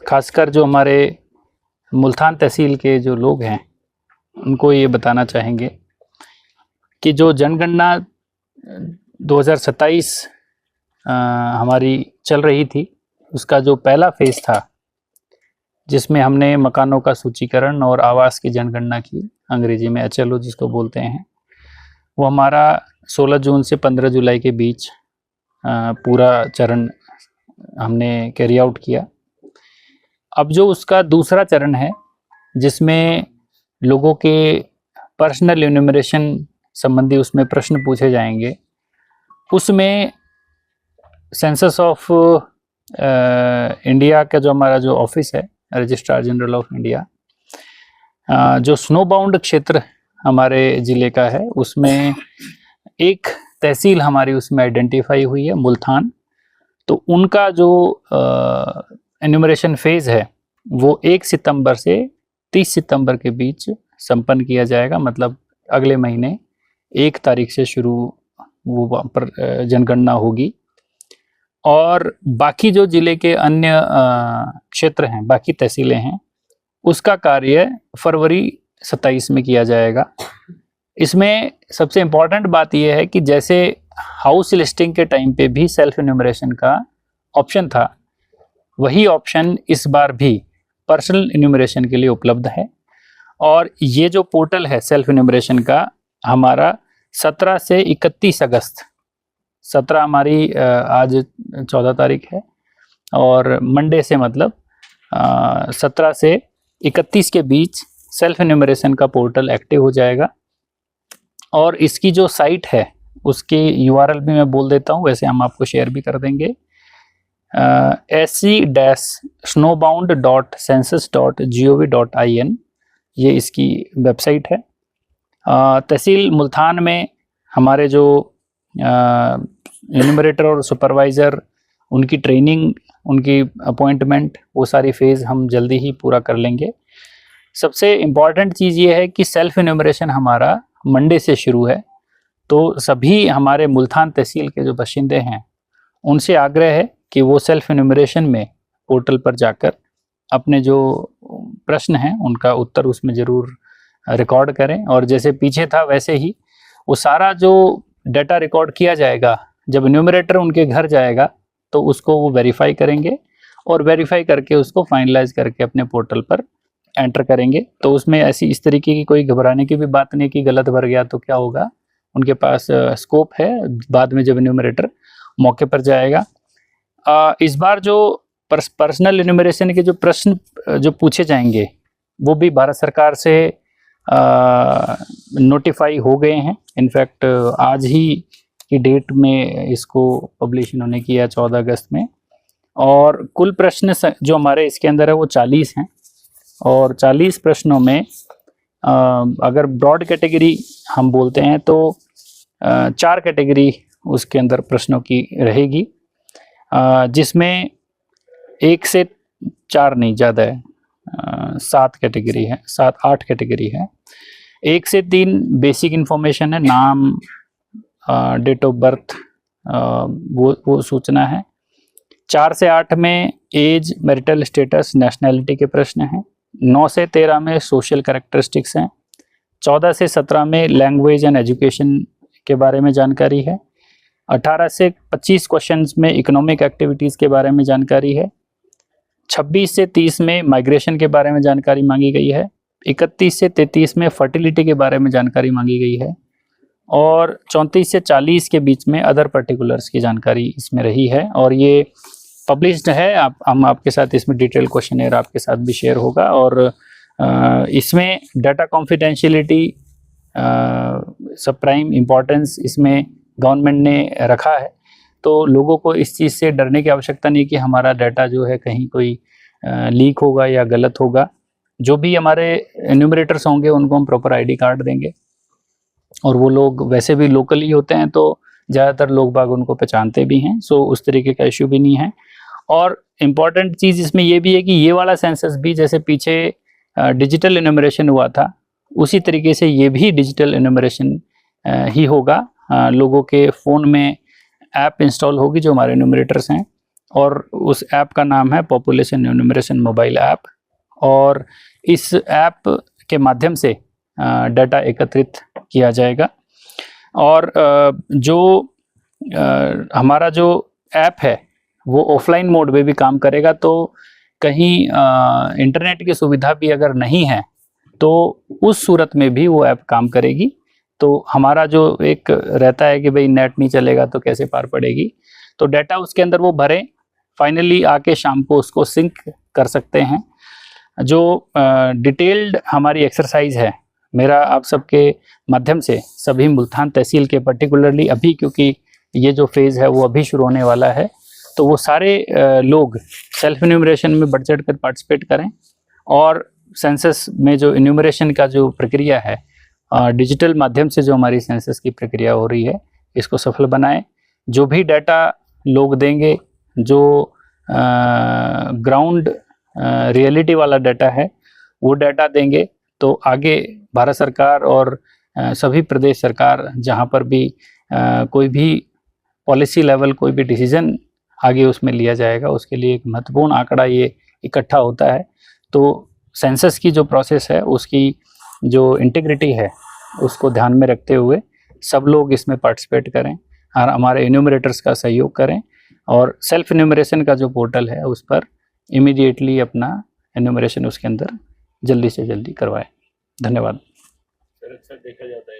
खासकर जो हमारे मुल्तान तहसील के जो लोग हैं उनको ये बताना चाहेंगे कि जो जनगणना 2027 हमारी चल रही थी, उसका जो पहला फेज़ था जिसमें हमने मकानों का सूचीकरण और आवास की जनगणना की, अंग्रेजी में HLO जिसको बोलते हैं, वो हमारा 16 जून से 15 जुलाई के बीच पूरा चरण हमने कैरी आउट किया। अब जो उसका दूसरा चरण है जिसमें लोगों के पर्सनल इन्यूमरेशन संबंधी उसमें प्रश्न पूछे जाएंगे, उसमें सेंसस ऑफ इंडिया का जो हमारा जो ऑफिस है, रजिस्ट्रार जनरल ऑफ इंडिया, जो स्नो बाउंड क्षेत्र हमारे ज़िले का है, उसमें एक तहसील हमारी उसमें आइडेंटिफाई हुई है, मुल्तान। तो उनका जो एन्यूमरेशन फेज़ है वो 1 सितंबर से 30 सितंबर के बीच संपन्न किया जाएगा। मतलब अगले महीने 1 तारीख से शुरू वो वहाँ पर जनगणना होगी। और बाकी जो ज़िले के अन्य क्षेत्र हैं, बाकी तहसीलें हैं, उसका कार्य फरवरी 27 में किया जाएगा। इसमें सबसे इम्पॉर्टेंट बात यह है कि जैसे हाउस लिस्टिंग के टाइम पे भी सेल्फ इन्यूमरेशन का ऑप्शन था, वही ऑप्शन इस बार भी पर्सनल इन्यूमरेशन के लिए उपलब्ध है। और ये जो पोर्टल है सेल्फ इन्यूमरेशन का, हमारा 17 से 31 अगस्त, 17 हमारी आज 14 तारीख है, और मंडे से मतलब 17 से 31 के बीच सेल्फ इन्यूमरेशन का पोर्टल एक्टिव हो जाएगा। और इसकी जो साइट है उसकी URL भी मैं बोल देता हूँ, वैसे हम आपको शेयर भी कर देंगे। sc-snowbound.census.gov.in ये इसकी वेबसाइट है। तहसील मुल्तान में हमारे जो एन्यूमरेटर और सुपरवाइज़र, उनकी ट्रेनिंग, उनकी अपॉइंटमेंट, वो सारी फेज़ हम जल्दी ही पूरा कर लेंगे। सबसे इम्पॉर्टेंट चीज़ ये है कि सेल्फ इन्यूमरेशन हमारा मंडे से शुरू है, तो सभी हमारे मुल्तान तहसील के जो बाशिंदे हैं उनसे आग्रह है कि वो सेल्फ इन्यूमरेशन में पोर्टल पर जाकर अपने जो प्रश्न हैं उनका उत्तर उसमें ज़रूर रिकॉर्ड करें। और जैसे पीछे था वैसे ही वो सारा जो डाटा रिकॉर्ड किया जाएगा, जब इन्यूमरेटर उनके घर जाएगा तो उसको वो वेरीफाई करेंगे, और वेरीफाई करके उसको फाइनलाइज करके अपने पोर्टल पर एंटर करेंगे। तो उसमें ऐसी इस तरीके की कोई घबराने की भी बात नहीं कि गलत भर गया तो क्या होगा, उनके पास स्कोप है बाद में जब इन्यूमरेटर मौके पर जाएगा। इस बार जो पर्सनल इन्यूमरेशन के जो प्रश्न जो पूछे जाएंगे वो भी भारत सरकार से नोटिफाई हो गए हैं। इनफैक्ट आज ही की डेट में इसको पब्लिश इन्होंने किया 14 अगस्त में। और कुल प्रश्न जो हमारे इसके अंदर है वो 40 हैं, और 40 प्रश्नों में अगर ब्रॉड कैटेगरी हम बोलते हैं तो 4 कैटेगरी उसके अंदर प्रश्नों की रहेगी, जिसमें 1 से 4 नहीं, ज़्यादा है, 7 कैटेगरी है, 7-8 कैटेगरी है। 1 से 3 बेसिक इन्फॉर्मेशन है, नाम, डेट ऑफ बर्थ, वो सूचना है। 4 से 8 में एज, मैरिटल स्टेटस, नेशनैलिटी के प्रश्न हैं। 9 से 13 में सोशल कैरेक्टरिस्टिक्स हैं। 14 से 17 में लैंग्वेज एंड एजुकेशन के बारे में जानकारी है। 18 से 25 क्वेश्चंस में इकोनॉमिक एक्टिविटीज़ के बारे में जानकारी है। 26 से 30 में माइग्रेशन के बारे में जानकारी मांगी गई है। 31 से 33 में फर्टिलिटी के बारे में जानकारी मांगी गई है। और 34 से 40 के बीच में अदर पर्टिकुलर्स की जानकारी इसमें रही है, और ये पब्लिश्ड है। हम आपके साथ इसमें डिटेल क्वेश्चनर आपके साथ भी शेयर होगा। और इसमें डाटा कॉन्फिडेंशियलिटी सब प्राइम इम्पोर्टेंस इसमें गवर्नमेंट ने रखा है, तो लोगों को इस चीज़ से डरने की आवश्यकता नहीं कि हमारा डाटा जो है कहीं कोई लीक होगा या गलत होगा। जो भी हमारे एन्यूमरेटर्स होंगे उनको हम प्रॉपर ID कार्ड देंगे, और वो लोग वैसे भी लोकल ही होते हैं तो ज़्यादातर लोग बाग उनको पहचानते भी हैं, सो उस तरीके का इशू भी नहीं है। और इम्पॉर्टेंट चीज़ इसमें ये भी है कि ये वाला सेंसस भी जैसे पीछे डिजिटल इन्यूमरेशन हुआ था, उसी तरीके से ये भी डिजिटल इन्यूमरेशन ही होगा। लोगों के फ़ोन में ऐप इंस्टॉल होगी जो हमारे इन्यूमरेटर्स हैं, और उस ऐप का नाम है पॉपुलेशन एन्यूमरेशन मोबाइल ऐप। और इस ऐप के माध्यम से डाटा एकत्रित किया जाएगा। और हमारा जो ऐप है वो ऑफलाइन मोड में भी काम करेगा, तो कहीं इंटरनेट की सुविधा भी अगर नहीं है तो उस सूरत में भी वो ऐप काम करेगी। तो हमारा जो एक रहता है कि भाई नेट नहीं चलेगा तो कैसे पार पड़ेगी, तो डाटा उसके अंदर वो भरें, फाइनली आके शाम को उसको सिंक कर सकते हैं। जो डिटेल्ड हमारी एक्सरसाइज है, मेरा आप सबके माध्यम से सभी मुल्तान तहसील के पर्टिकुलरली अभी, क्योंकि ये जो फेज़ है वो अभी शुरू होने वाला है, तो वो सारे लोग सेल्फ इन्यूमरेशन में बढ़ चढ़ कर पार्टिसिपेट करें और सेंसस में जो इन्यूमरेशन का जो प्रक्रिया है, डिजिटल माध्यम से जो हमारी सेंसस की प्रक्रिया हो रही है, इसको सफल बनाएं। जो भी डाटा लोग देंगे, जो ग्राउंड रियलिटी वाला डाटा है वो डाटा देंगे, तो आगे भारत सरकार और सभी प्रदेश सरकार जहाँ पर भी कोई भी पॉलिसी लेवल कोई भी डिसीजन आगे उसमें लिया जाएगा, उसके लिए एक महत्वपूर्ण आंकड़ा ये इकट्ठा होता है। तो सेंसस की जो प्रोसेस है उसकी जो इंटीग्रिटी है उसको ध्यान में रखते हुए सब लोग इसमें पार्टिसिपेट करें और हमारे इन्यूमरेटर्स का सहयोग करें, और सेल्फ इन्यूमरेशन का जो पोर्टल है उस पर इमीडिएटली अपना इन्यूमरेशन उसके अंदर जल्दी से जल्दी करवाएं। धन्यवाद। सर, अक्सर देखा जाता है